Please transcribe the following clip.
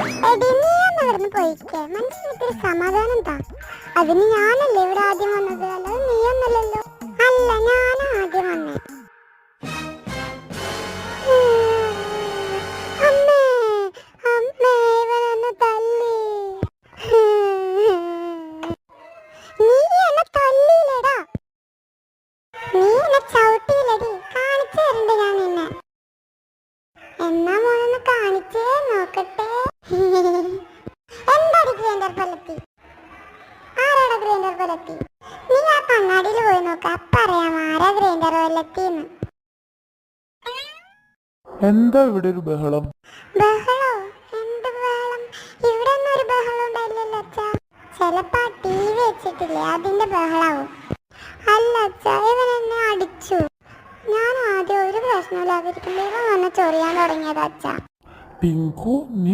എടി നീ ഒന്ന് ഇവിടുന്ന് പോയിക്കേ, മനസ്സിനൊരു സമാധാനം താ. അതിന് ഞാനല്ലേ ഇവിടെ ആദ്യം വന്നത്, അല്ലാതെ നീ ഒന്നല്ലല്ലോ. അല്ല, ഞാൻ ആദ്യം വന്നേ. അമ്മേ അമ്മേ, ഇവനെന്നെ തല്ലി. നീ എന്നെ തല്ലിയില്ലടാ, നീ എന്നെ ചവിട്ടിയില്ലടി. കാണിച്ചു തരണ്ട് ഞാൻ നിന്നെ. എന്നാ മോനൊന്ന് കാണിച്ചേ നോക്കട്ടെ. എന്താടി ഗ്രൈൻഡർ പലത്തി? ആരാടാ ഗ്രൈൻഡർ പലത്തി? നീ ആ കണ്ണാടിയിൽ പോയി നോക്ക, അപ്പറയാം ആരാ ഗ്രൈൻഡർ പലത്തിന്ന്. എന്താ ഇവിടെ ഒരു ബഹളം? ബഹളോ? എന്ത് ബഹളം? ഇവിടെ ഒന്നും ഒരു ബഹളം ഉണ്ടായില്ലല്ലോ അച്ഛാ. ചിലപ്പോ ആ ടി വി വെച്ചിട്ടില്ലേ, അതിന്റെ ബഹളാവും. അല്ല അച്ഛാ, ഇവൻ എന്നെ അടിച്ചു. ഞാൻ ആദ്യം ഒരു പ്രശ്നമില്ലാതിരിക്കുമ്പോ ഇവൻ വന്ന് ചൊറിയാൻ തുടങ്ങിയത് അച്ഛാ. ടിങ്കു, നീ